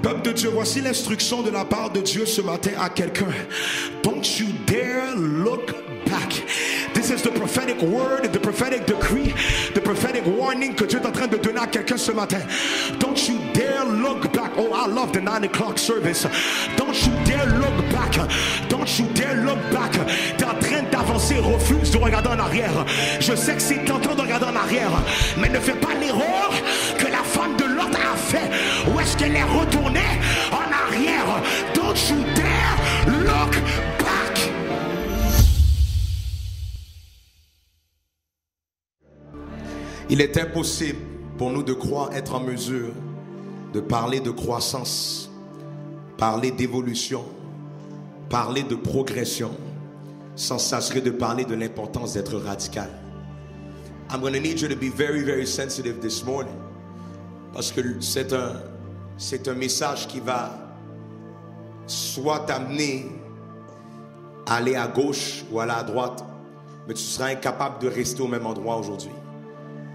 Peuple de Dieu, voici l'instruction de la part de Dieu ce matin à quelqu'un. Don't you dare look back. This is the prophetic word, the prophetic decree, the prophetic warning que Dieu est en train de donner à quelqu'un ce matin. Don't you dare look back. Oh, I love the 9 o'clock service. Don't you dare look back. Don't you dare look back. Tu es en train d'avancer, refuse de regarder en arrière. Je sais que c'est tentant de regarder en arrière, mais ne fais pas l'erreur que la femme de Lot a fait. Où est-ce qu'elle est retournée en arrière? Don't you dare look back. Il est impossible pour nous de croire être en mesure de parler de croissance, parler d'évolution, parler de progression, sans s'assurer de parler de l'importance d'être radical. I'm going to need you to be very, very sensitive this morning. Parce que c'est un message qui va soit t'amener à aller à gauche ou aller à droite, mais tu seras incapable de rester au même endroit aujourd'hui.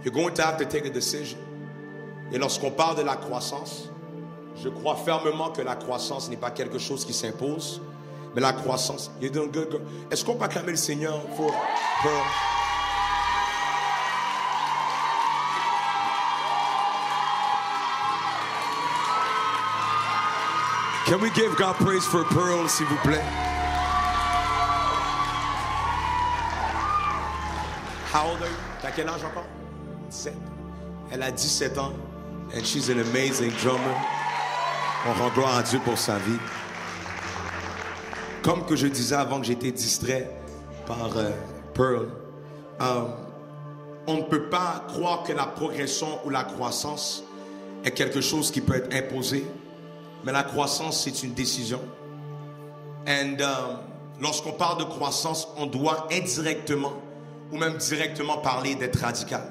You're going to have to take a decision. Et lorsqu'on parle de la croissance, je crois fermement que la croissance n'est pas quelque chose qui s'impose, mais la croissance. You're doing good, girl. Est-ce qu'on peut acclamer le Seigneur pour Pearl? Can we give God praise for Pearl, s'il vous plaît? How old are you? T'as quel âge encore? 17. Elle a 17 ans. And she's an amazing drummer. On rend gloire à Dieu pour sa vie. Comme que je disais avant que j'étais distrait par Pearl, on ne peut pas croire que la progression ou la croissance est quelque chose qui peut être imposé. Mais la croissance, c'est une décision. Et lorsqu'on parle de croissance, on doit indirectement ou même directement parler d'être radical.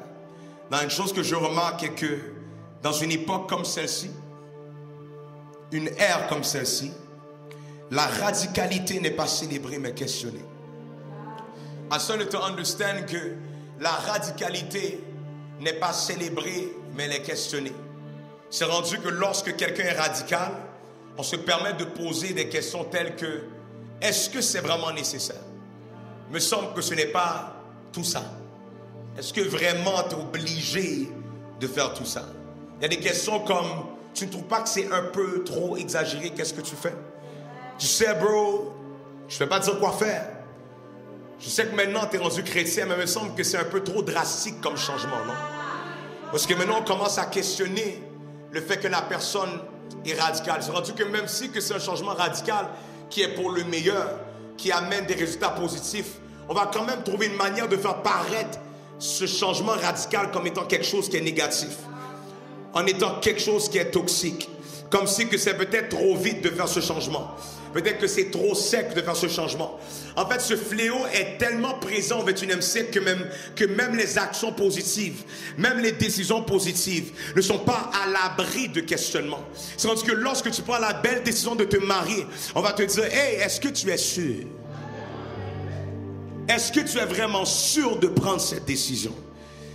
Dans une chose que je remarque est que dans une époque comme celle-ci, une ère comme celle-ci, la radicalité n'est pas célébrée mais questionnée. I started to understand que la radicalité n'est pas célébrée mais elle est questionnée. C'est rendu que lorsque quelqu'un est radical, on se permet de poser des questions telles que est-ce que c'est vraiment nécessaire? Il me semble que ce n'est pas tout ça. Est-ce que vraiment tu es obligé de faire tout ça? Il y a des questions comme tu ne trouves pas que c'est un peu trop exagéré? Qu'est-ce que tu fais? Tu sais, bro, je ne vais pas dire quoi faire. Je sais que maintenant tu es rendu chrétien, mais il me semble que c'est un peu trop drastique comme changement, non? Parce que maintenant on commence à questionner le fait que la personne est radicale. C'est rendu que même si que c'est un changement radical qui est pour le meilleur, qui amène des résultats positifs, on va quand même trouver une manière de faire paraître ce changement radical comme étant quelque chose qui est négatif, en étant quelque chose qui est toxique, comme si que c'est peut-être trop vite de faire ce changement, peut-être que c'est trop sec de faire ce changement. En fait, ce fléau est tellement présent au 21e siècle que même les actions positives, même les décisions positives ne sont pas à l'abri de questionnement. C'est rendu que lorsque tu prends la belle décision de te marier, on va te dire, hey, est-ce que tu es sûr? Est-ce que tu es vraiment sûr de prendre cette décision?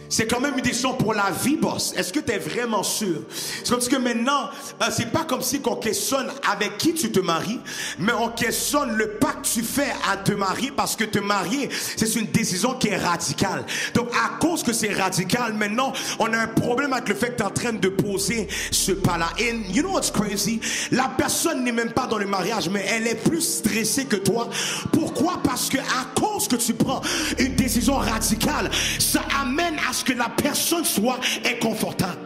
C'est quand même une décision pour la vie, boss. Est-ce que tu es vraiment sûr? C'est comme si que maintenant, c'est pas comme si qu'on questionne avec qui tu te maries, mais on questionne le pas que tu fais à te marier, parce que te marier, c'est une décision qui est radicale. Donc, à cause que c'est radical, maintenant, on a un problème avec le fait que tu es en train de poser ce pas-là. Et you know what's crazy? La personne n'est même pas dans le mariage, mais elle est plus stressée que toi. Pourquoi? Parce que à cause que tu prends une décision radicale, ça amène à ce que la personne soit inconfortable.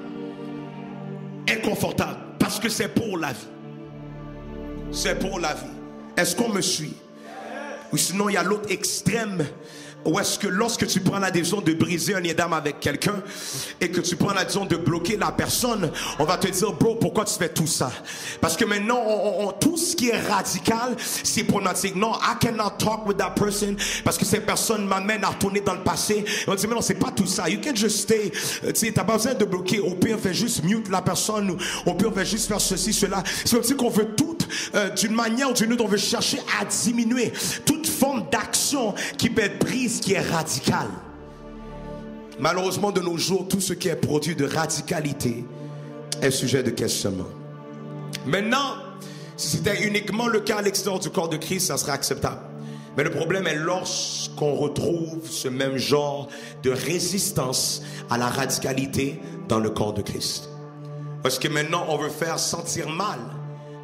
Inconfortable. Parce que c'est pour la vie. C'est pour la vie. Est-ce qu'on me suit? Ou sinon il y a l'autre extrême, où est-ce que lorsque tu prends la décision de briser un lien d'âme avec quelqu'un et que tu prends la décision de bloquer la personne, on va te dire, bro, pourquoi tu fais tout ça? Parce que maintenant, tout ce qui est radical, c'est problématique. Non, I cannot talk with that person parce que cette personne m'amène à retourner dans le passé. Et on dit, mais non, c'est pas tout ça. You can just stay. Tu sais, t'as pas besoin de bloquer. Au pire, on fait juste mute la personne. Au pire, on fait juste faire ceci, cela. C'est comme si qu'on veut tout, d'une manière ou d'une autre, on veut chercher à diminuer toute forme d'action qui peut être prise, qui est radicale. Malheureusement, de nos jours, tout ce qui est produit de radicalité est sujet de questionnement. Maintenant, si c'était uniquement le cas à l'extérieur du corps de Christ, ça serait acceptable. Mais le problème est lorsqu'on retrouve ce même genre de résistance à la radicalité dans le corps de Christ. Parce que maintenant, on veut faire sentir mal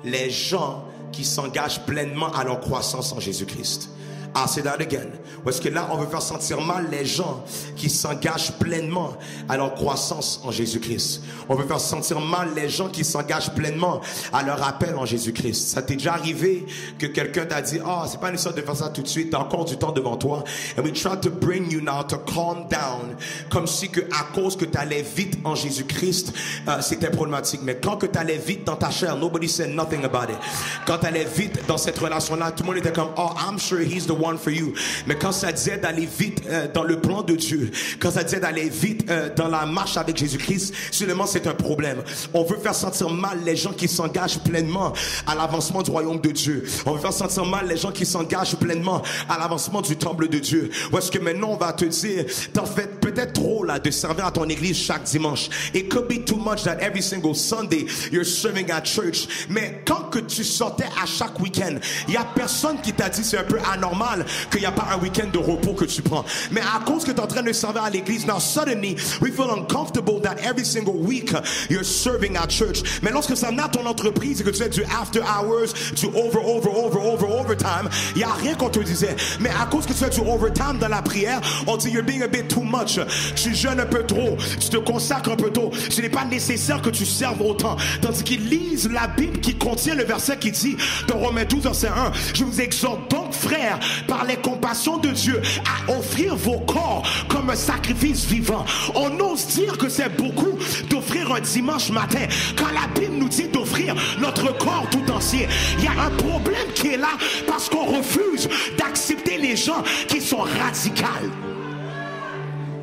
les gens qui s'engagent pleinement à leur croissance en Jésus-Christ. Ah, c'est that again. Parce que là, on veut faire sentir mal les gens qui s'engagent pleinement à leur croissance en Jésus-Christ. On veut faire sentir mal les gens qui s'engagent pleinement à leur appel en Jésus-Christ. Ça t'est déjà arrivé que quelqu'un t'a dit, ah, c'est pas nécessaire de faire ça tout de suite, t'as encore du temps devant toi. And we try to bring you now to calm down. Comme si que à cause que t'allais vite en Jésus-Christ, c'était problématique. Mais quand que t'allais vite dans ta chair, nobody said nothing about it. Quand t'allais vite dans cette relation-là, tout le monde était comme, oh, I'm sure he's the one for you. Mais quand ça disait d'aller vite dans le plan de Dieu, quand ça disait d'aller vite dans la marche avec Jésus-Christ, seulement c'est un problème. On veut faire sentir mal les gens qui s'engagent pleinement à l'avancement du royaume de Dieu. On veut faire sentir mal les gens qui s'engagent pleinement à l'avancement du temple de Dieu. Parce que maintenant on va te dire, t'en fais peut-être trop là de servir à ton église chaque dimanche. It could be too much that every single Sunday you're serving at church. Mais quand que tu sortais à chaque week-end, il y a personne qui t'a dit c'est un peu anormal qu'il n'y a pas un week-end de repos que tu prends. Mais à cause que tu es en train de servir à l'église, now suddenly we feel uncomfortable that every single week you're serving at church. Mais lorsque ça vient à ton entreprise et que tu fais du after hours, du overtime, il n'y a rien qu'on te disait. Mais à cause que tu fais du overtime dans la prière, on dit you're being a bit too much. Tu jeûnes un peu trop, tu te consacres un peu trop. Ce n'est pas nécessaire que tu serves autant. Tandis qu'ils lisent la Bible qui contient le verset qui dit dans Romains 12 verset 1, je vous exhorte donc frères par les compassions de Dieu à offrir vos corps comme un sacrifice vivant. On ose dire que c'est beaucoup d'offrir un dimanche matin quand la Bible nous dit d'offrir notre corps tout entier. Il y a un problème qui est là parce qu'on refuse d'accepter les gens qui sont radicaux.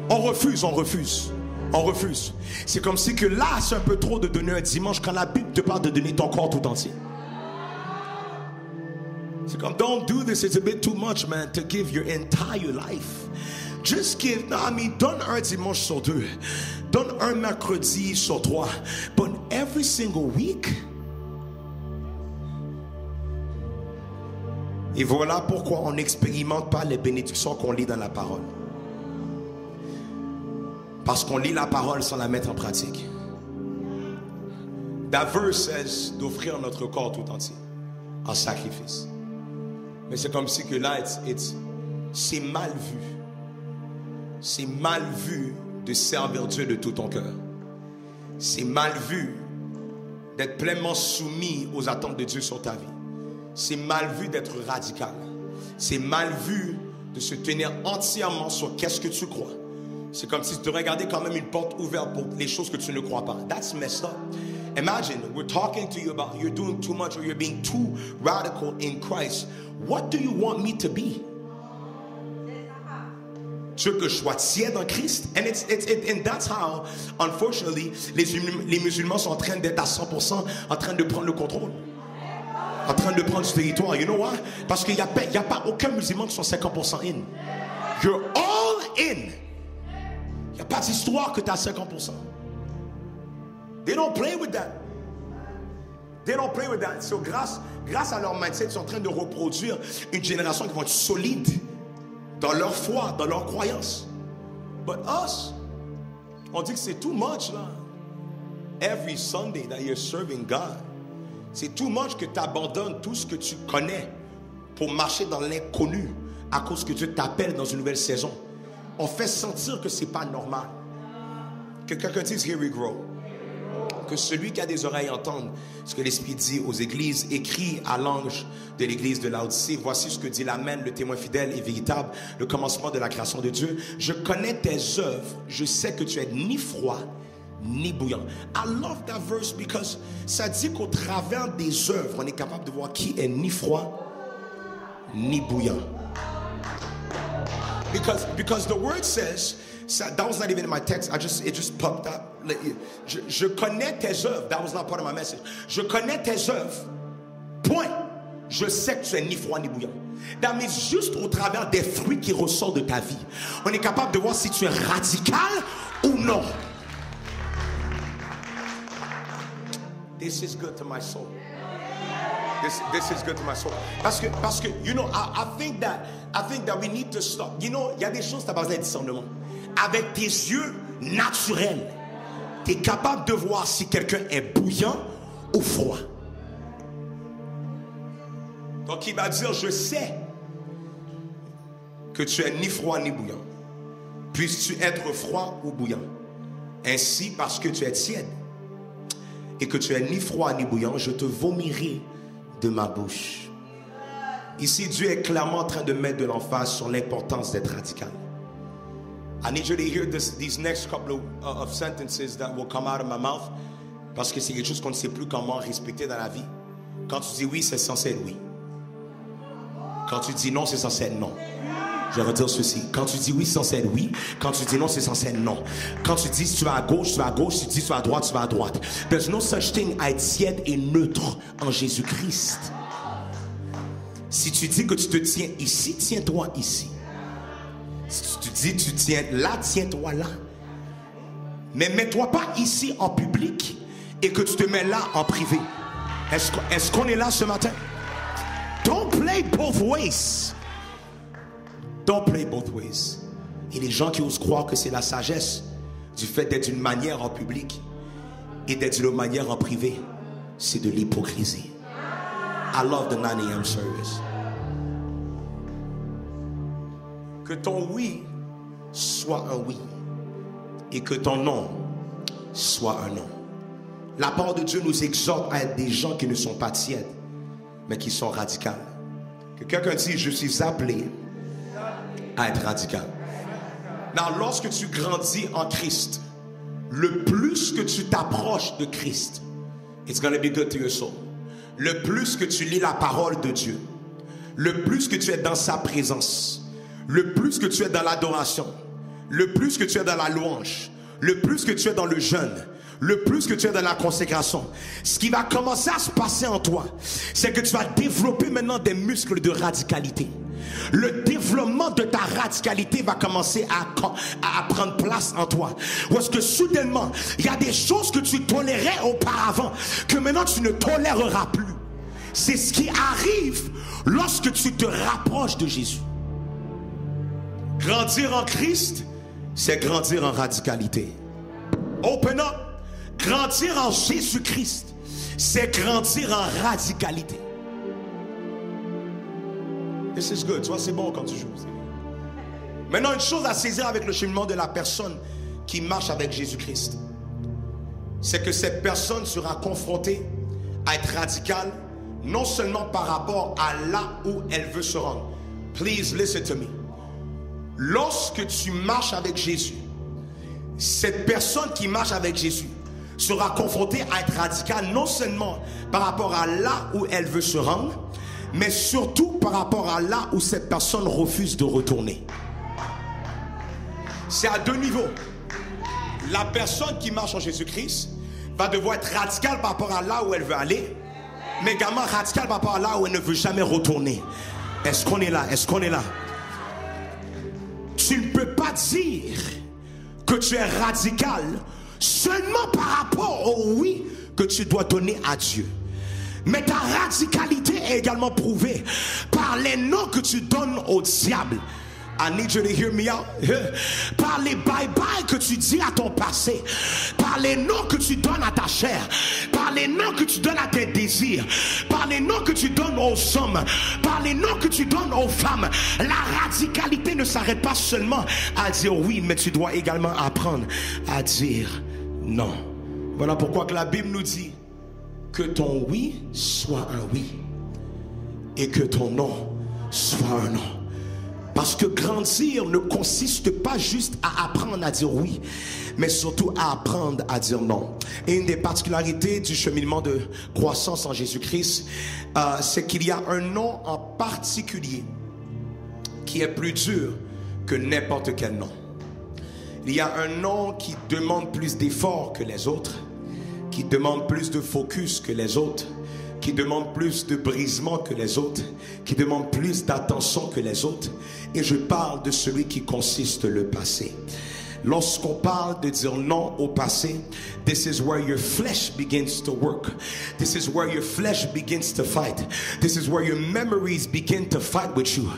On refuse. C'est comme si que là c'est un peu trop de donner un dimanche quand la Bible te parle de donner ton corps tout entier. C'est comme, don't do this, it's a bit too much, man, to give your entire life. Just give, donne un dimanche sur 2, donne un mercredi sur 3, but every single week. Et voilà pourquoi on n'expérimente pas les bénédictions qu'on lit dans la parole. Parce qu'on lit la parole sans la mettre en pratique. That verse says d'offrir notre corps tout entier en sacrifice. Mais c'est comme si que là, c'est mal vu. C'est mal vu de servir Dieu de tout ton cœur. C'est mal vu d'être pleinement soumis aux attentes de Dieu sur ta vie. C'est mal vu d'être radical. C'est mal vu de se tenir entièrement sur qu'est-ce que tu crois. C'est comme si tu te regardais quand même une porte ouverte pour les choses que tu ne crois pas. That's messed up. Imagine, we're talking to you about you're doing too much or you're being too radical in Christ. What do you want me to be? Tu veux que je sois tiède en Christ? And that's how, unfortunately, les musulmans sont en train d'être à 100% en train de prendre le contrôle. En train de prendre du territoire. You know why? Parce qu'il n'y a pas aucun musulman qui sont 50% in. You're all in. Il n'y a pas d'histoire que tu as 50%. They don't play with that. They don't play with that. So grâce à leur mindset, ils sont en train de reproduire une génération qui va être solide dans leur foi, dans leur croyance. But us, on dit que c'est too much là. Every Sunday that you're serving God, c'est too much que tu abandonnes tout ce que tu connais pour marcher dans l'inconnu à cause que Dieu t'appelle dans une nouvelle saison. On fait sentir que c'est pas normal. Que quelqu'un dise here we grow. Que celui qui a des oreilles entende ce que l'Esprit dit aux églises, écrit à l'ange de l'église de Laodicée. Voici ce que dit l'Amen, le témoin fidèle et véritable, le commencement de la création de Dieu. Je connais tes œuvres, je sais que tu es ni froid ni bouillant. I love that verse because ça dit qu'au travers des œuvres, on est capable de voir qui est ni froid ni bouillant. Because the word says, that was not even in my text, it just popped up. Je connais tes œuvres. That was not part of my message. Je connais tes œuvres. Point. Je sais que tu es ni froid ni bouillant. That means juste au travers des fruits qui ressortent de ta vie, on est capable de voir si tu es radical ou non. This is good to my soul. This is good to my soul. Parce que, you know, I think that we need to stop. You know, il y a des choses, tu as besoin de discernement. Avec tes yeux naturels, tu es capable de voir si quelqu'un est bouillant ou froid. Donc il va dire, je sais que tu es ni froid ni bouillant. Puisses-tu être froid ou bouillant? Ainsi, parce que tu es tiède et que tu es ni froid ni bouillant, je te vomirai de ma bouche. Ici, Dieu est clairement en train de mettre de l'emphase sur l'importance d'être radical. I need you to hear these next couple of sentences that will come out of my mouth, parce que c'est quelque chose qu'on ne sait plus comment respecter dans la vie. Quand tu dis oui, c'est censé être oui. Quand tu dis non, c'est censé être non. Je vais redire ceci. Quand tu dis oui, c'est censé être oui. Quand tu dis non, c'est censé être non. Quand tu dis tu vas à gauche, tu vas à gauche. Si tu dis tu vas à droite, tu vas à droite. There's no such thing à être tiède et neutre en Jésus-Christ. Si tu dis que tu te tiens ici, tiens-toi ici. Si tu dis tu tiens là, tiens-toi là. Mais mets-toi pas ici en public et que tu te mets là en privé. Est-ce qu'on est là ce matin? Don't play both ways. Don't play both ways. Et les gens qui osent croire que c'est la sagesse du fait d'être d'une manière en public et d'être d'une manière en privé, c'est de l'hypocrisie. I love the 9 a.m. service. Que ton oui soit un oui et que ton non soit un non. La parole de Dieu nous exhorte à être des gens qui ne sont pas tièdes, mais qui sont radicaux. Que quelqu'un dise, je suis appelé à être radical. Alors, lorsque tu grandis en Christ, le plus que tu t'approches de Christ, it's going to be good to your soul. Le plus que tu lis la parole de Dieu, le plus que tu es dans sa présence, le plus que tu es dans l'adoration, le plus que tu es dans la louange, le plus que tu es dans le jeûne, le plus que tu es dans la consécration, ce qui va commencer à se passer en toi, c'est que tu vas développer maintenant des muscles de radicalité. Le développement de ta radicalité va commencer à prendre place en toi. Parce que soudainement, il y a des choses que tu tolérais auparavant que maintenant tu ne toléreras plus. C'est ce qui arrive lorsque tu te rapproches de Jésus. Grandir en Christ, c'est grandir en radicalité. Open up. Grandir en Jésus-Christ, c'est grandir en radicalité. This is good. Tu vois, c'est bon quand tu joues. Maintenant, une chose à saisir avec le cheminement de la personne qui marche avec Jésus-Christ, c'est que cette personne sera confrontée à être radicale, non seulement par rapport à là où elle veut se rendre. Please listen to me. Lorsque tu marches avec Jésus, cette personne qui marche avec Jésus sera confrontée à être radicale, non seulement par rapport à là où elle veut se rendre, mais surtout par rapport à là où cette personne refuse de retourner. C'est à deux niveaux. La personne qui marche en Jésus-Christ va devoir être radicale par rapport à là où elle veut aller, mais également radicale par rapport à là où elle ne veut jamais retourner. Est-ce qu'on est là? Est-ce qu'on est là? Tu ne peux pas dire que tu es radical seulement par rapport au oui que tu dois donner à Dieu. Mais ta radicalité est également prouvée par les noms que tu donnes au diable. I need you to hear me out. Par les bye-bye que tu dis à ton passé, par les noms que tu donnes à ta chair, par les noms que tu donnes à tes désirs, par les noms que tu donnes aux hommes, par les noms que tu donnes aux femmes. La radicalité ne s'arrête pas seulement à dire oui, mais tu dois également apprendre à dire non. Voilà pourquoi que la Bible nous dit que ton oui soit un oui et que ton non soit un non. Parce que grandir ne consiste pas juste à apprendre à dire oui, mais surtout à apprendre à dire non. Et une des particularités du cheminement de croissance en Jésus-Christ, c'est qu'il y a un nom en particulier qui est plus dur que n'importe quel nom. Il y a un nom qui demande plus d'efforts que les autres, qui demande plus de focus que les autres, qui demande plus de brisement que les autres, qui demande plus d'attention que les autres. Et je parle de celui qui consiste le passé. Lorsqu'on parle de dire non au passé, this is where your flesh begins to work. This is where your flesh begins to fight. This is where your memories begin to fight with you.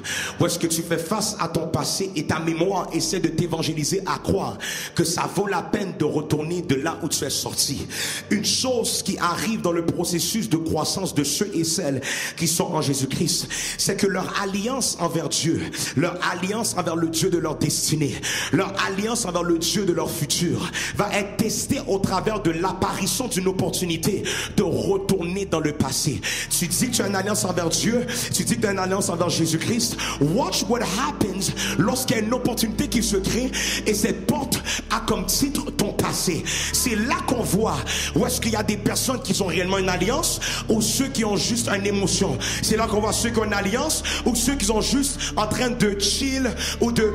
Où est-ce que tu fais face à ton passé et ta mémoire essaie de t'évangéliser à croire que ça vaut la peine de retourner de là où tu es sorti. Une chose qui arrive dans le processus de croissance de ceux et celles qui sont en Jésus-Christ, c'est que leur alliance envers Dieu, leur alliance envers le Dieu de leur destinée, leur alliance envers le Dieu de leur futur va être testée au travers de l'apparition d'une opportunité de retourner dans le passé. Tu dis que tu as une alliance envers Dieu, tu dis que tu as une alliance envers Jésus-Christ. Watch what happens lorsqu'il y a une opportunité qui se crée et cette porte a comme titre ton passé. C'est là qu'on voit où est-ce qu'il y a des personnes qui ont réellement une alliance ou ceux qui ont juste une émotion. C'est là qu'on voit ceux qui ont une alliance ou ceux qui sont juste en train de chill ou de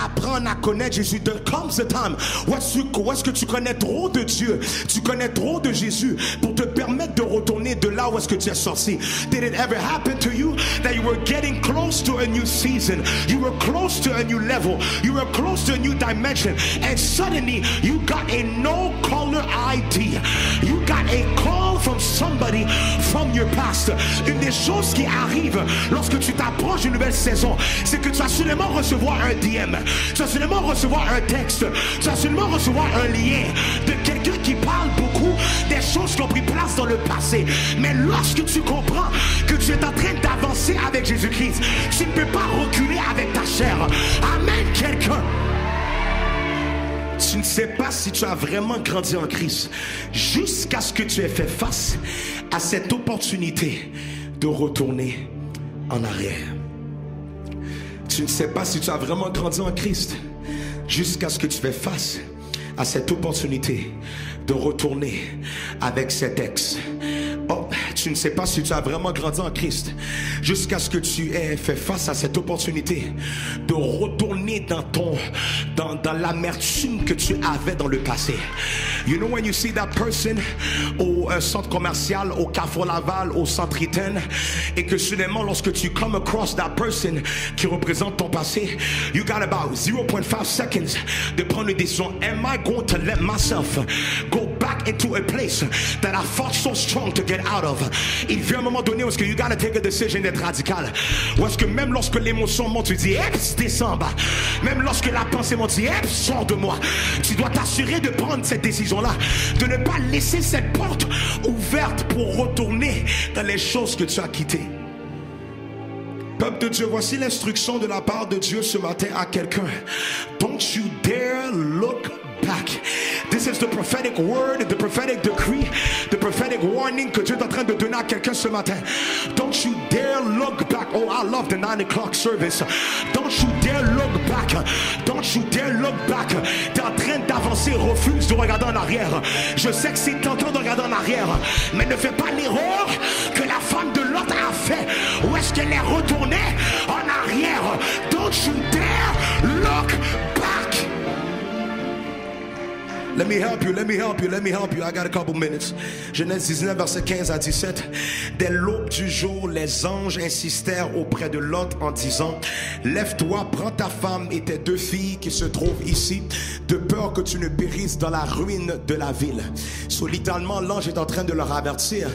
apprendre à connaître Jésus. There comes a time où est-ce que tu connais trop de Dieu, tu connais trop de Jésus pour te permettre de retourner de là où est-ce que tu es sorti. Did it ever happen to you that you were getting close to a new season, you were close to a new level, you were close to a new dimension, and suddenly you got a no caller ID, you got a call from somebody from your past. Une des choses qui arrive lorsque tu t'approches d'une nouvelle saison, c'est que tu vas seulement recevoir un DM, tu vas seulement recevoir un texte, tu vas seulement recevoir un lien de quelqu'un qui parle beaucoup des choses qui ont pris place dans le passé. Mais lorsque tu comprends que tu es en train d'avancer avec Jésus-Christ, tu ne peux pas reculer avec ta chair. Amen, quelqu'un. Tu ne sais pas si tu as vraiment grandi en Christ jusqu'à ce que tu aies fait face à cette opportunité de retourner en arrière. Tu ne sais pas si tu as vraiment grandi en Christ jusqu'à ce que tu fais face à cette opportunité de retourner avec cet ex. Oh, tu ne sais pas si tu as vraiment grandi en Christ jusqu'à ce que tu aies fait face à cette opportunité de retourner dans l'amertume que tu avais dans le passé. You know when you see that person au centre commercial, au Carrefour Laval, au centre Iten, et que soudainement lorsque tu come across that person qui représente ton passé, you got about 0.5 seconds de prendre une décision. Am I going to let myself go back into a place that I fought so strong to get out of? Il vient un moment donné où est-ce que you gotta take a decision d'être radical. Ou est-ce que même lorsque l'émotion monte, tu dis Eps, descends bas. Même lorsque la pensée monte, tu dis Eps, sors de moi. Tu dois t'assurer de prendre cette décision-là, de ne pas laisser cette porte ouverte pour retourner dans les choses que tu as quittées. Peuple de Dieu, voici l'instruction de la part de Dieu ce matin à quelqu'un. Don't you dare look back. This is the prophetic word, the prophetic decree, the prophetic warning que Dieu est en train de donner à quelqu'un ce matin. Don't you dare look back. Oh, I love the 9 o'clock service. Don't you dare look back. Don't you dare look back. Tu es en train d'avancer, refuse de regarder en arrière. Je sais que c'est tentant de regarder en arrière, mais ne fais pas l'erreur que la femme de Lot a fait. Où est-ce qu'elle est retournée en arrière? Don't you dare look back. Let me help you, let me help you, let me help you. I got a couple minutes. Genèse 19, verset 15 à 17. Dès l'aube du jour, les anges insistèrent auprès de Lot en disant: lève-toi, prends ta femme et tes 2 filles qui se trouvent ici, de peur que tu ne périsses dans la ruine de la ville. So, littéralement, l'ange est en train de leur avertir: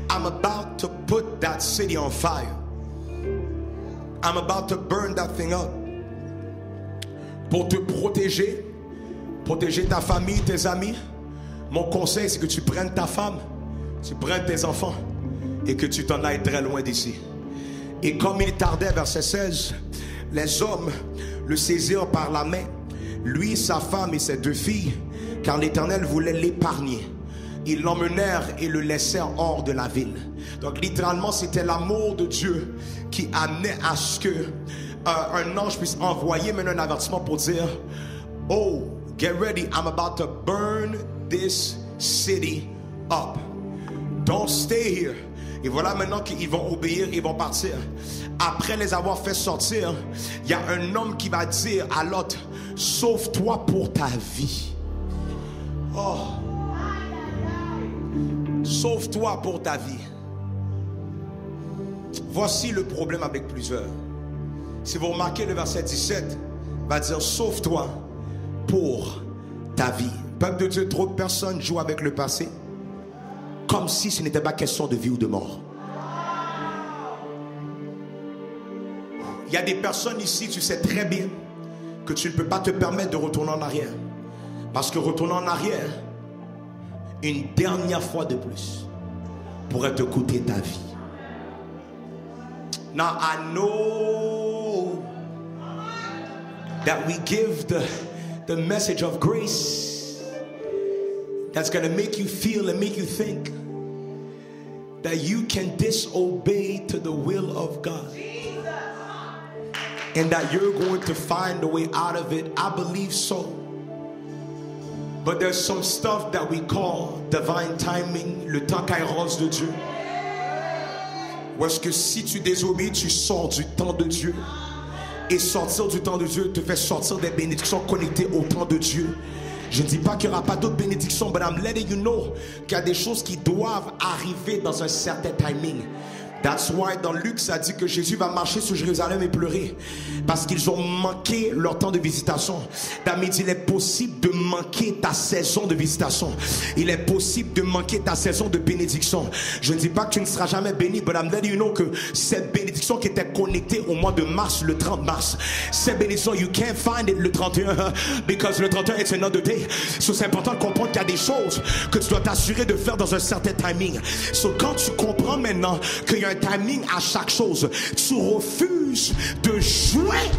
I'm about to put that city on fire. I'm about to burn that thing up. Pour te protéger, protéger ta famille, tes amis, mon conseil c'est que tu prennes ta femme, tu prennes tes enfants et que tu t'en ailles très loin d'ici. Et comme il tardait, verset 16, les hommes le saisirent par la main, lui, sa femme et ses 2 filles, car l'Éternel voulait l'épargner. Ils l'emmenèrent et le laissèrent hors de la ville. Donc littéralement c'était l'amour de Dieu qui amenait à ce que un ange puisse envoyer maintenant un avertissement pour dire: oh, get ready, I'm about to burn this city up. Don't stay here. Et voilà maintenant qu'ils vont obéir, ils vont partir. Après les avoir fait sortir, il y a un homme qui va dire à Lot: sauve-toi pour ta vie. Oh, sauve-toi pour ta vie. Voici le problème avec plusieurs. Si vous remarquez, le verset 17 va dire: sauve-toi pour ta vie. Peuple de Dieu, trop de personnes jouent avec le passé comme si ce n'était pas question de vie ou de mort. Il y a des personnes ici, tu sais très bien que tu ne peux pas te permettre de retourner en arrière. Parce que retourner en arrière, une dernière fois de plus, pourrait te coûter ta vie. Now I know that we give the message of grace that's going to make you feel and make you think that you can disobey to the will of God and that you're going to find a way out of it. I believe so. But there's some stuff that we call divine timing, le temps kairos de Dieu. Ou est-ce que si tu désobéis, tu sors du temps de Dieu. Et sortir du temps de Dieu te fait sortir des bénédictions connectées au temps de Dieu. Je ne dis pas qu'il n'y aura pas d'autres bénédictions, but I'm letting you know qu'il y a des choses qui doivent arriver dans un certain timing. That's why dans Luc ça dit que Jésus va marcher sur Jérusalem et pleurer parce qu'ils ont manqué leur temps de visitation. David, il est possible de manquer ta saison de visitation. Il est possible de manquer ta saison de bénédiction. Je ne dis pas que tu ne seras jamais béni, but I'm letting you know que cette bénédiction qui était connectée au mois de mars, le 30 mars, cette bénédiction, you can't find it le 31 because le 31 it's another day. So c'est important de comprendre qu'il y a des choses que tu dois t'assurer de faire dans un certain timing. So quand tu comprends maintenant qu'il y a un timing à chaque chose, tu refuses de jouer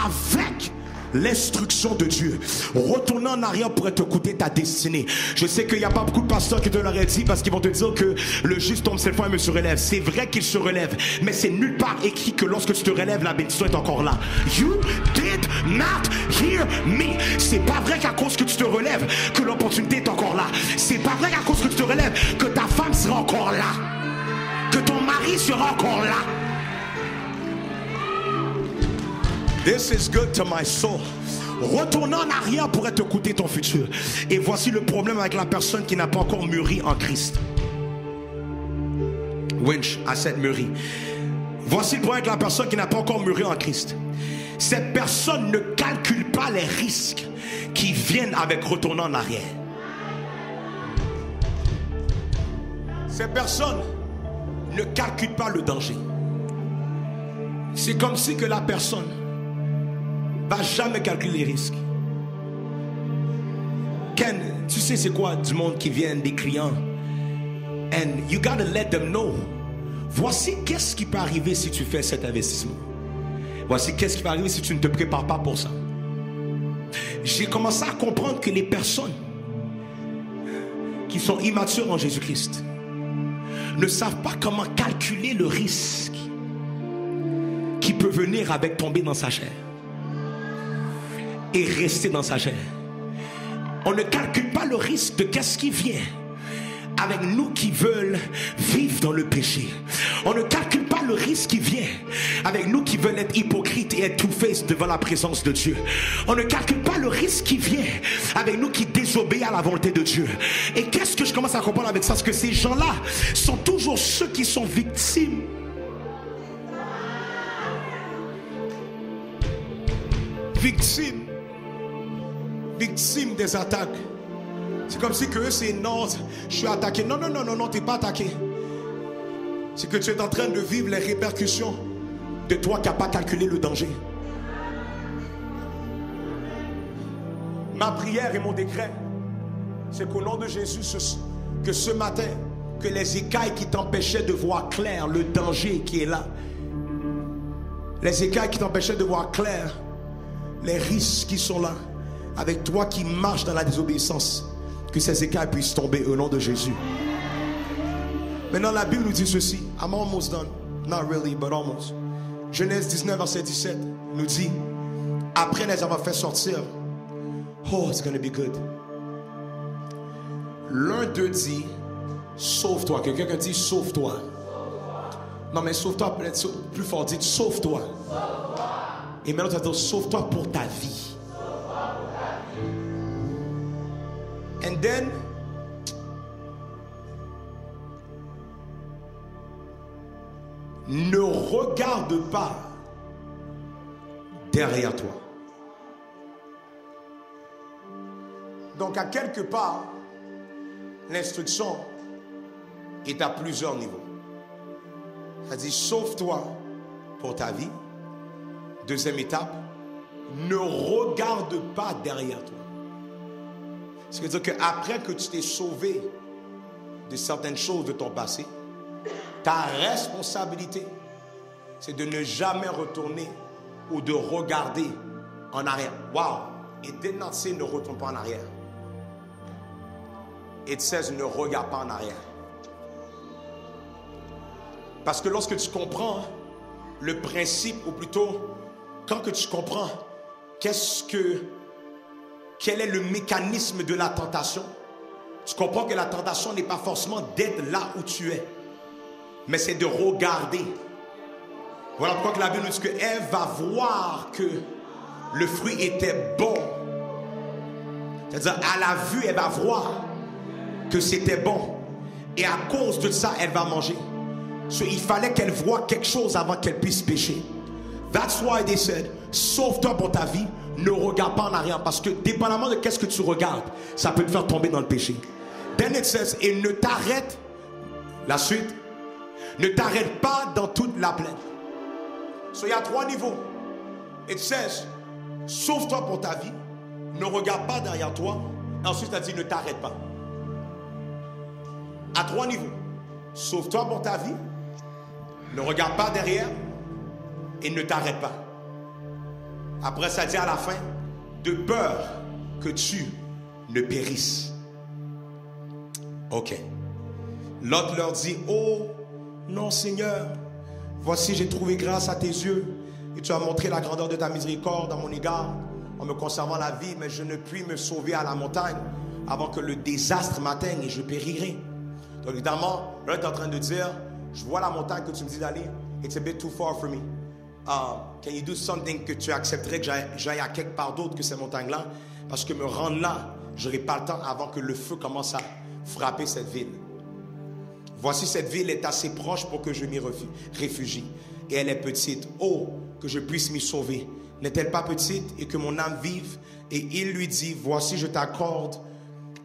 avec l'instruction de Dieu. Retourner en arrière pourrait te coûter ta destinée. Je sais qu'il n'y a pas beaucoup de pasteurs qui te l'auraient dit parce qu'ils vont te dire que le juste tombe 7 fois et me se relève. C'est vrai qu'il se relève, mais c'est nulle part écrit que lorsque tu te relèves, la bénédiction est encore là. You did not hear me. C'est pas vrai qu'à cause que tu te relèves que l'opportunité est encore là. C'est pas vrai qu'à cause que tu te relèves que ta femme sera encore là, que ton mari sera encore là. This is good to my soul. Retourner en arrière pourrait te coûter ton futur. Et voici le problème avec la personne qui n'a pas encore mûri en Christ. Winch, I said mûri. Voici le problème avec la personne qui n'a pas encore mûri en Christ. Cette personne ne calcule pas les risques qui viennent avec retourner en arrière. Cette personne ne calcule pas le danger. C'est comme si que la personne va jamais calculer les risques. Ken, tu sais c'est quoi du monde qui vient, des clients, and you gotta let them know. Voici qu'est-ce qui peut arriver si tu fais cet investissement. Voici qu'est-ce qui va arriver si tu ne te prépares pas pour ça. J'ai commencé à comprendre que les personnes qui sont immatures en Jésus-Christ ne savent pas comment calculer le risque qui peut venir avec tomber dans sa chair et rester dans sa chair. On ne calcule pas le risque de qu'est-ce qui vient avec nous qui veulent vivre dans le péché. On ne calcule pas le risque qui vient avec nous qui veulent être hypocrites et être two-faced devant la présence de Dieu. On ne calcule pas le risque qui vient avec nous qui désobéissent à la volonté de Dieu. Et qu'est-ce que je commence à comprendre avec ça? Parce que ces gens-là sont toujours ceux qui sont victimes. Victimes des attaques. C'est comme si que eux c'est non, je suis attaqué. Non, t'es pas attaqué. C'est que tu es en train de vivre les répercussions de toi qui n'as pas calculé le danger. Ma prière et mon décret, c'est qu'au nom de Jésus, que ce matin, que les écailles qui t'empêchaient de voir clair le danger qui est là, les écailles qui t'empêchaient de voir clair les risques qui sont là, avec toi qui marches dans la désobéissance, que ces écailles puissent tomber au nom de Jésus. Maintenant la Bible nous dit ceci. I'm almost done. Not really, but almost. Genèse 19 verset 17 nous dit, après les avoir fait sortir, oh, it's gonna be good. L'un d'eux dit, sauve-toi. Que quelqu'un dit, sauve-toi. Non mais sauve-toi, plus fort, dit, sauve-toi. Et maintenant tu vas dire, sauve-toi pour ta vie. And then, ne regarde pas derrière toi. Donc, à quelque part, l'instruction est à plusieurs niveaux. Ça dit, sauve-toi pour ta vie. Deuxième étape, ne regarde pas derrière toi. Ce qui veut dire qu'après que tu t'es sauvé de certaines choses de ton passé, ta responsabilité, c'est de ne jamais retourner ou de regarder en arrière. Wow! It did not say ne retourne pas en arrière. It says ne regarde pas en arrière. Parce que lorsque tu comprends le principe, ou plutôt, quand que tu comprends quel est le mécanisme de la tentation, tu comprends que la tentation n'est pas forcément d'être là où tu es, mais c'est de regarder. Voilà pourquoi que la Bible nous dit qu'elle va voir que le fruit était bon. C'est-à-dire, à la vue, elle va voir que c'était bon. Et à cause de ça, elle va manger. Il fallait qu'elle voie quelque chose avant qu'elle puisse pécher. That's why they said, sauve-toi pour ta vie, ne regarde pas en arrière. Parce que dépendamment de qu'est-ce que tu regardes, ça peut te faire tomber dans le péché. Then it says, et ne t'arrête, la suite, ne t'arrête pas dans toute la plaine. So, il y a 3 niveaux. It says, sauve-toi pour ta vie, ne regarde pas derrière toi. Ensuite, ça dit, ne t'arrête pas. À 3 niveaux. Sauve-toi pour ta vie, ne regarde pas derrière et ne t'arrête pas. Après, ça dit à la fin, de peur que tu ne périsses. Ok. L'autre leur dit, oh non Seigneur, voici j'ai trouvé grâce à tes yeux et tu as montré la grandeur de ta miséricorde à mon égard en me conservant la vie, mais je ne puis me sauver à la montagne avant que le désastre m'atteigne et je périrai. Donc évidemment, là tu es en train de dire, je vois la montagne que tu me dis d'aller, it's a bit too far for me. Can you do something que tu accepterais que j'aille à quelque part d'autre que ces montagnes-là? Parce que me rendre là, je n'aurai pas le temps avant que le feu commence à frapper cette ville. Voici cette ville est assez proche pour que je m'y réfugie. Et elle est petite. Oh, que je puisse m'y sauver. N'est-elle pas petite et que mon âme vive? Et il lui dit, voici je t'accorde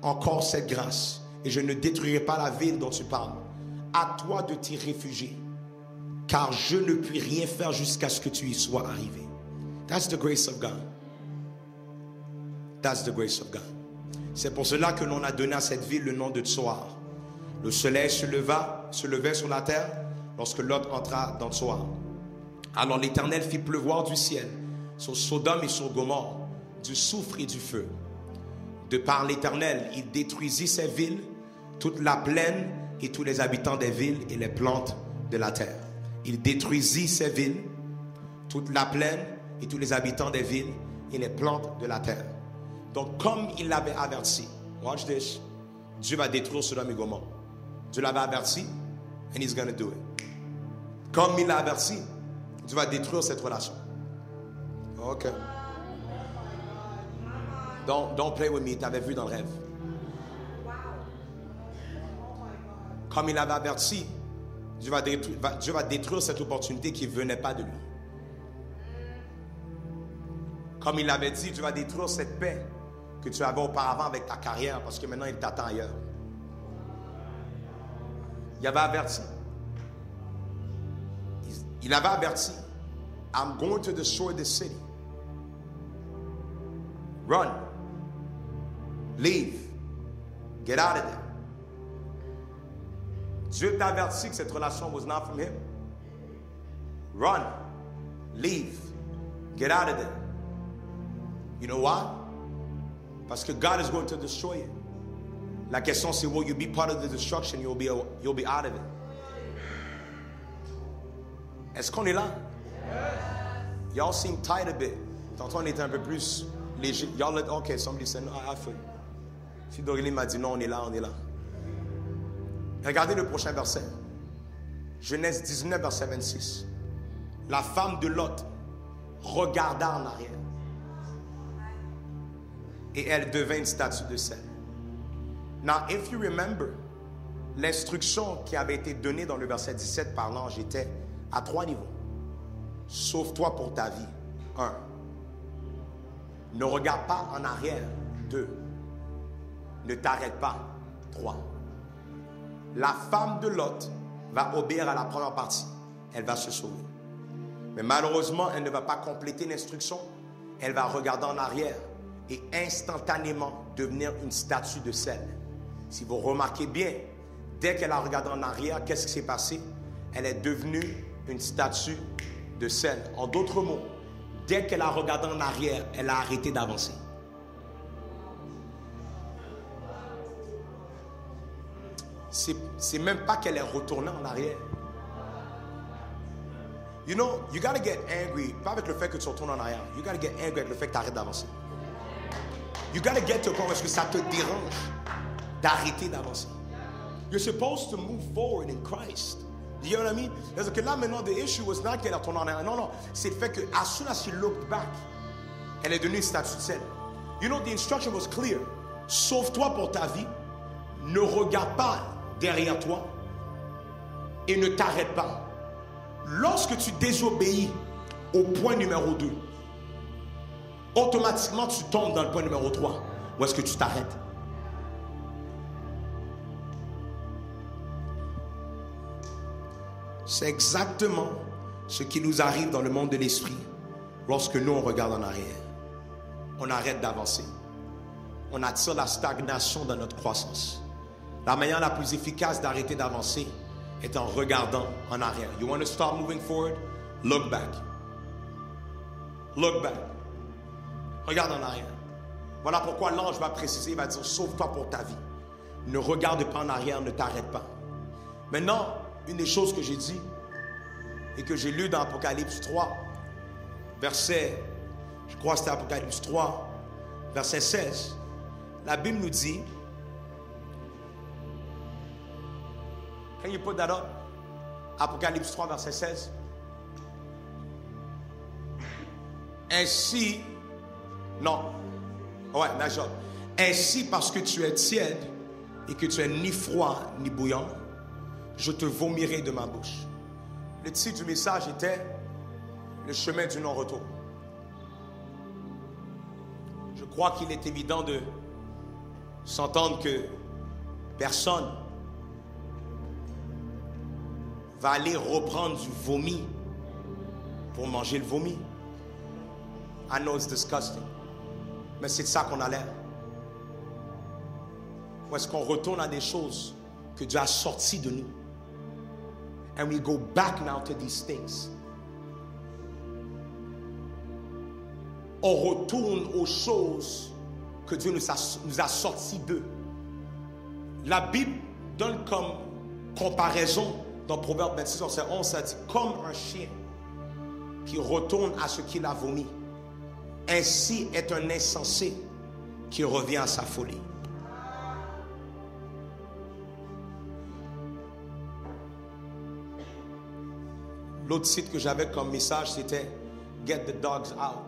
encore cette grâce. Et je ne détruirai pas la ville dont tu parles. À toi de t'y réfugier. Car je ne puis rien faire jusqu'à ce que tu y sois arrivé. That's the grace of God. That's the grace of God. C'est pour cela que l'on a donné à cette ville le nom de Tsoar. Le soleil se levait sur la terre lorsque Lot entra dans Tsoar. Alors l'Éternel fit pleuvoir du ciel sur Sodome et sur Gomorrhe du soufre et du feu. De par l'Éternel, il détruisit ces villes, toute la plaine et tous les habitants des villes et les plantes de la terre. Il détruisit ces villes, toute la plaine et tous les habitants des villes et les plantes de la terre. Donc comme il l'avait averti, watch this, Dieu va détruire Sodome et Gomorrhe. Dieu l'avait averti, and he's going to do it. Comme il l'a averti, Dieu va détruire cette relation. Ok. Don't play with me, tu avais vu dans le rêve. Comme il l'avait averti, Dieu va détruire cette opportunité qui ne venait pas de lui. Comme il l'avait dit, Dieu va détruire cette paix que tu avais auparavant avec ta carrière parce que maintenant il t'attend ailleurs. Il avait averti. Il avait averti. I'm going to destroy this city. Run. Leave. Get out of there. Dieu t'a averti que cette relation was not from him. Run. Leave. Get out of there. You know why? Parce que God is going to destroy it. La question c'est, will you be part of the destruction? You'll be out of it. Est-ce qu'on est là? Yes. Y'all seem tight a bit. Tantôt on était un peu plus léger. Y'all let, okay, somebody said, no, I feel. Si Dorélie m'a dit non, on est là, on est là. Regardez le prochain verset. Genèse 19, verset 26. La femme de Lot regarda en arrière. Et elle devint une statue de sel. Now, if you remember, l'instruction qui avait été donnée dans le verset 17 par l'ange était à 3 niveaux. Sauve-toi pour ta vie. 1. Ne regarde pas en arrière. 2. ne t'arrête pas. 3. La femme de Lot va obéir à la première partie. Elle va se sauver. Mais malheureusement, elle ne va pas compléter l'instruction. Elle va regarder en arrière et instantanément devenir une statue de sel. Si vous remarquez bien, dès qu'elle a regardé en arrière, qu'est-ce qui s'est passé? Elle est devenue une statue de sel. En d'autres mots, dès qu'elle a regardé en arrière, elle a arrêté d'avancer. C'est même pas qu'elle est retournée en arrière. You know, you gotta get angry, pas avec le fait que tu retournes en arrière. You gotta get angry avec le fait que tu arrêtes d'avancer. You gotta get to a point parce que ça te dérange d'arrêter d'avancer. You're supposed to move forward in Christ. You know what I mean? Parce que là maintenant, the issue was not qu'elle a retourné en arrière. Non, non, c'est le fait que as soon as she looked back, elle est devenue une statue de sel. You know, the instruction was clear. Sauve-toi pour ta vie. Ne regarde pas derrière toi et ne t'arrête pas. Lorsque tu désobéis au point numéro 2, automatiquement tu tombes dans le point numéro 3. Où est-ce que tu t'arrêtes? C'est exactement ce qui nous arrive dans le monde de l'esprit lorsque nous on regarde en arrière. On arrête d'avancer. On attire la stagnation dans notre croissance. La manière la plus efficace d'arrêter d'avancer est en regardant en arrière. You want to start moving forward? Look back. Look back. Regarde en arrière. Voilà pourquoi l'ange va préciser, il va dire, sauve-toi pour ta vie. Ne regarde pas en arrière, ne t'arrête pas. Maintenant, une des choses que j'ai dit et que j'ai lu dans Apocalypse 3, verset, je crois que c'était Apocalypse 3, verset 16, la Bible nous dit, can you put that up? Apocalypse 3, verset 16. Ainsi, non, ouais, d'accord. Ainsi, parce que tu es tiède et que tu es ni froid ni bouillant, je te vomirai de ma bouche. Le titre du message était le chemin du non-retour. Je crois qu'il est évident de s'entendre que personne va aller reprendre du vomi pour manger le vomi. I know it's disgusting, mais c'est de ça qu'on a l'air. Ou est-ce qu'on retourne à des choses que Dieu a sorties de nous? And we go back now to these things. On retourne aux choses que Dieu nous a sorties d'eux. La Bible donne comme comparaison dans Proverbe 26, verset 11, ça dit comme un chien qui retourne à ce qu'il a vomi, ainsi est un insensé qui revient à sa folie. L'autre site que j'avais comme message, c'était Get the dogs out.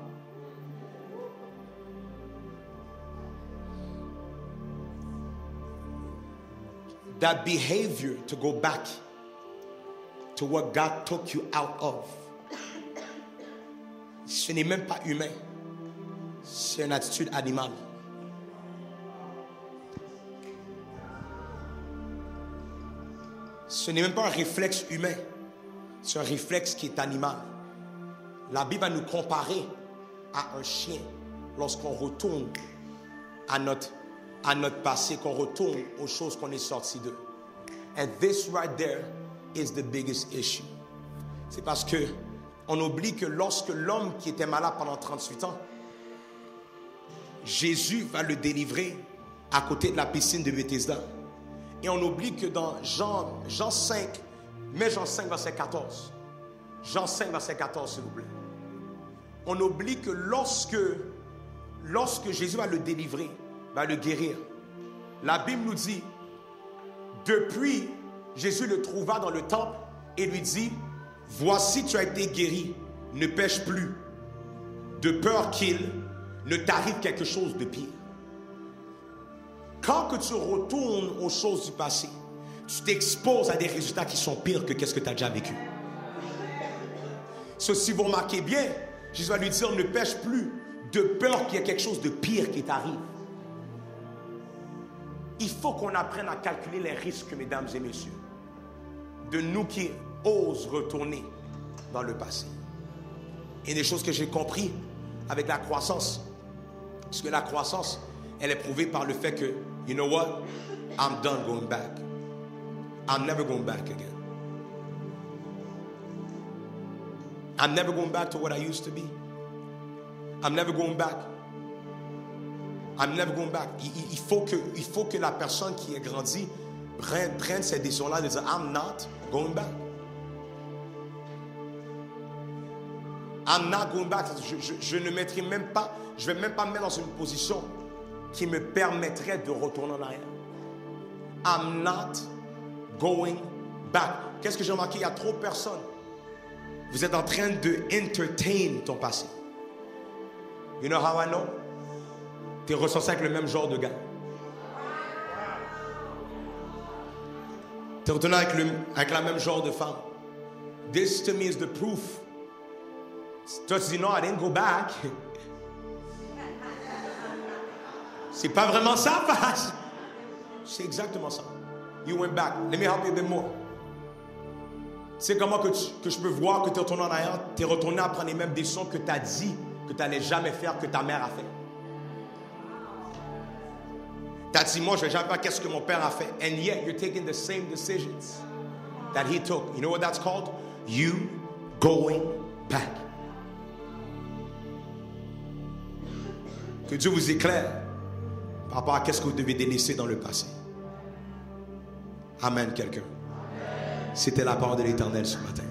That behavior to go back to what God took you out of, ce n'est même pas humain. C'est une attitude animale. Ce n'est même pas un réflexe humain. C'est un réflexe qui est animal. La Bible va nous comparer à un chien lorsqu'on retourne à notre passé, qu'on retourne aux choses qu'on est sorti d'eux. And this right there is the biggest issue. C'est parce que on oublie que lorsque l'homme qui était malade pendant 38 ans, Jésus va le délivrer à côté de la piscine de Bethesda. Et on oublie que dans Jean 5, mais Jean 5, verset 14. Jean 5, verset 14, s'il vous plaît. On oublie que lorsque Jésus va le délivrer, va le guérir, la Bible nous dit, depuis, Jésus le trouva dans le temple et lui dit, voici, tu as été guéri, ne pêche plus, de peur qu'il ne t'arrive quelque chose de pire. Quand que tu retournes aux choses du passé, tu t'exposes à des résultats qui sont pires que qu'est-ce que tu as déjà vécu. Si vous remarquez bien, Jésus va lui dire, ne pêche plus, de peur qu'il y ait quelque chose de pire qui t'arrive. Il faut qu'on apprenne à calculer les risques, mesdames et messieurs, de nous qui osent retourner dans le passé. Et des choses que j'ai compris avec la croissance, parce que la croissance, elle est prouvée par le fait que, you know what, I'm done going back. I'm never going back again. I'm never going back to what I used to be. I'm never going back. I'm never going back. Il faut que la personne qui est grandie prenne cette décision-là de dire I'm not going back. I'm not going back. Je ne mettrai même pas, je vais même pas me mettre dans une position qui me permettrait de retourner en arrière. I'm not going back. Qu'est-ce que j'ai remarqué? Il y a trop de personnes. Vous êtes en train de entertain ton passé. You know how I know? Tu es ressorti avec le même genre de gars. Tu es retourné avec la même genre de femme. This to me is the proof. Toi tu dis non, I didn't go back. C'est pas vraiment ça, Paz. C'est exactement ça. You went back. Let me help you a bit more. Tu sais comment que je peux voir que tu es retourné en arrière? Tu es retourné à prendre les mêmes décisions que tu as dit que tu n'allais jamais faire, que ta mère a fait. Tu as dit, moi, je ne vais jamais faire qu'est-ce que mon père a fait. And yet, you're taking the same decisions that he took. You know what that's called? You going back. Que Dieu vous éclaire par rapport à qu'est-ce que vous devez délaisser dans le passé. Amen, quelqu'un. C'était la parole de l'Éternel ce matin.